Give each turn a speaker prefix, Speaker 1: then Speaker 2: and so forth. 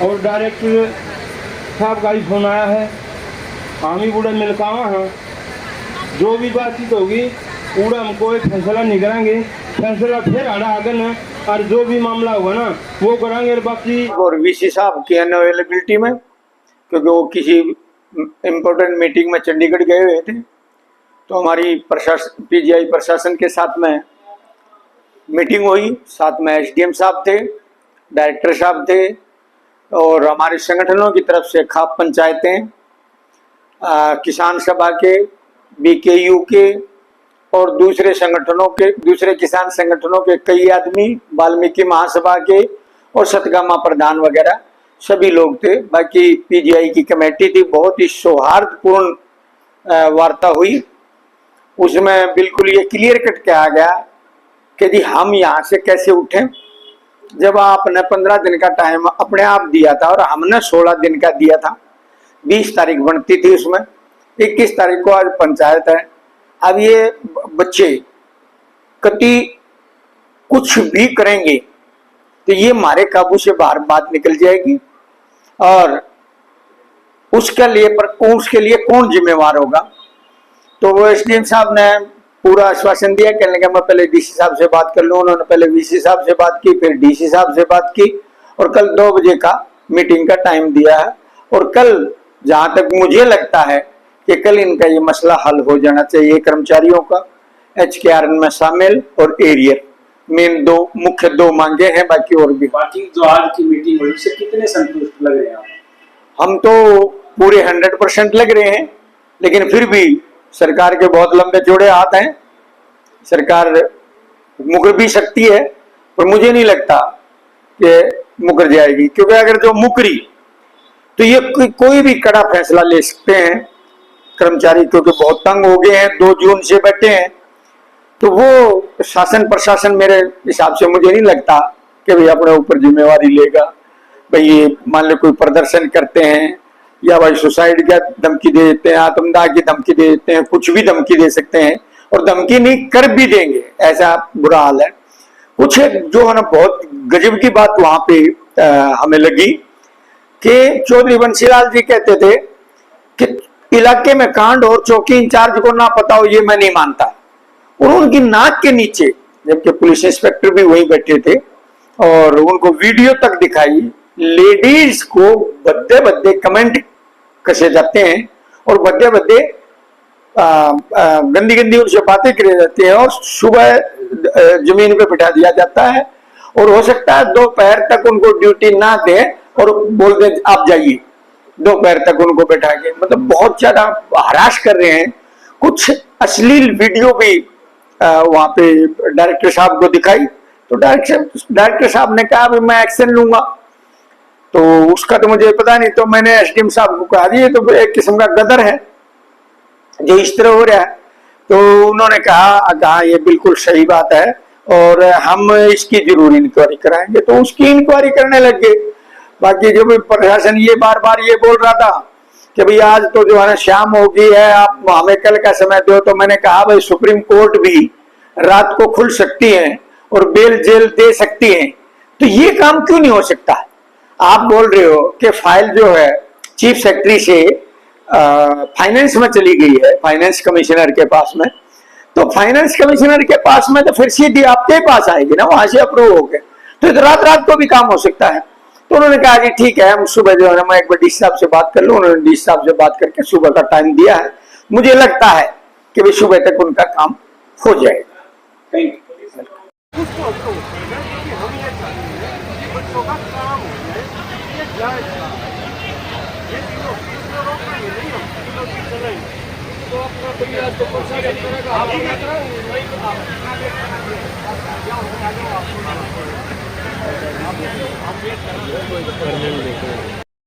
Speaker 1: और डायरेक्टर साहब का ही फोन आया है, हम ही बूढ़े मिलकावा हैं, जो भी बातचीत होगी पूरा हमको एक फैसला नहीं करेंगे, फैसला फिर आड़ा आगे न, और जो भी मामला होगा ना वो करेंगे। बाकी
Speaker 2: और वीसी साहब की अनअवेलेबिलिटी में, क्योंकि वो किसी इम्पोर्टेंट मीटिंग में चंडीगढ़ गए हुए थे, तो हमारी पीजीआई प्रशासन के साथ में मीटिंग हुई। साथ में एसडीएम साहब थे, डायरेक्टर साहब थे, और हमारे संगठनों की तरफ से खाप पंचायतें, किसान सभा के, बीकेयू के और दूसरे संगठनों के, दूसरे किसान संगठनों के कई आदमी, वाल्मीकि महासभा के और सतगामा प्रधान वगैरह सभी लोग थे। बाकी पीजीआई की कमेटी थी, बहुत ही सौहार्दपूर्ण वार्ता हुई। उसमें बिल्कुल ये क्लियर कट किया गया कि जी हम यहाँ से कैसे उठें, जब आपने 15 दिन का टाइम अपने आप दिया था और हमने 16 दिन का दिया था। 20 तारीख बनती थी, उसमें 21 तारीख को आज पंचायत है। अब ये बच्चे कति कुछ भी करेंगे तो ये हमारे काबू से बाहर बात निकल जाएगी, और उसके लिए कौन जिम्मेवार होगा। तो वो एसडीएम साहब ने पूरा आश्वासन दिया, कहने लगा मैं पहले डीसी साहब से बात कर लूं। उन्होंने पहले वीसी साहब से बात की, फिर डीसी साहब से बात की, और कल 2 बजे का मीटिंग का टाइम दिया है। और कल जहां तक मुझे लगता है कि कल इनका ये मसला हल हो जाना चाहिए। कर्मचारियों का HKRN में शामिल और एरियर मेन मुख्य दो मांगे हैं, बाकी और भी।
Speaker 3: बाकी जो आज की मीटिंग हुई उससे कितने संतुष्ट लग रहे हैं आप?
Speaker 2: हम तो पूरे 100% लग रहे हैं, लेकिन फिर भी सरकार के बहुत लंबे चौड़े हाथ हैं। सरकार मुकर भी सकती है, पर मुझे नहीं लगता कि मुकर जाएगी, क्योंकि अगर जो मुकरी तो ये कोई भी कड़ा फैसला ले सकते हैं कर्मचारी, क्योंकि बहुत तंग हो गए हैं, 2 जून से बैठे हैं। तो वो शासन प्रशासन मेरे हिसाब से मुझे नहीं लगता कि भाई अपने ऊपर जिम्मेवारी लेगा। भाई ये मान लो कोई प्रदर्शन करते हैं या भाई सुसाइड का धमकी दे देते हैं, आत्मदाह की धमकी दे देते हैं, कुछ भी धमकी दे सकते हैं, और धमकी नहीं कर भी देंगे, ऐसा बुरा हाल है। कुछ जो है ना, बहुत गजब की बात वहां पे हमें लगी कि चौधरी बंसीलाल जी कहते थे कि इलाके में कांड और चौकी इंचार्ज को ना पता हो ये मैं नहीं मानता। और उनकी नाक के नीचे, जबकि पुलिस इंस्पेक्टर भी वहीं बैठे थे और उनको वीडियो तक दिखाई, लेडीज को भद्दे भद्दे कमेंट कसे जाते हैं और भद्दे भद्दे गंदी गंदी उनसे बातें करी जाती हैं, और सुबह जमीन पे बिठा दिया जाता है। और हो सकता है दोपहर तक उनको ड्यूटी ना दें और बोल दें आप जाइए, दोपहर तक उनको बैठा के, मतलब बहुत ज्यादा हरास कर रहे हैं। कुछ अश्लील वीडियो भी वहां पे डायरेक्टर साहब को दिखाई, तो डायरेक्टर साहब ने कहा भी मैं एक्शन लूंगा। तो उसका तो मुझे पता नहीं, तो मैंने एसडीएम साहब को कहा ये तो एक किस्म का गदर है जो इस तरह हो रहा है। तो उन्होंने कहा ये बिल्कुल सही बात है और हम इसकी जरूर इंक्वायरी कराएंगे, तो उसकी इंक्वायरी करने लग गए। बाकी जो भी प्रशासन ये बार बार ये बोल रहा था कि भाई आज तो जो है ना शाम हो गई है, आप हमें कल का समय दो, तो मैंने कहा भाई सुप्रीम कोर्ट भी रात को खुल सकती है और बेल जेल दे सकती है, तो ये काम क्यों नहीं हो सकता। आप बोल रहे हो कि फाइल जो है चीफ सेक्रेटरी से फाइनेंस में चली गई है, फाइनेंस कमिश्नर के पास में, तो फाइनेंस कमिश्नर के पास में तो फिर सीधी आपके पास आएगी ना, वहां से अप्रूव हो गए, तो रात रात को भी काम हो सकता है। तो उन्होंने कहा जी ठीक है, हम सुबह जो है मैं एक बार डीसी साहब से बात कर लूं। उन्होंने डीसी साहब से बात करके सुबह का टाइम दिया है, मुझे लगता है कि भाई सुबह तक उनका काम हो जाएगा।
Speaker 4: आप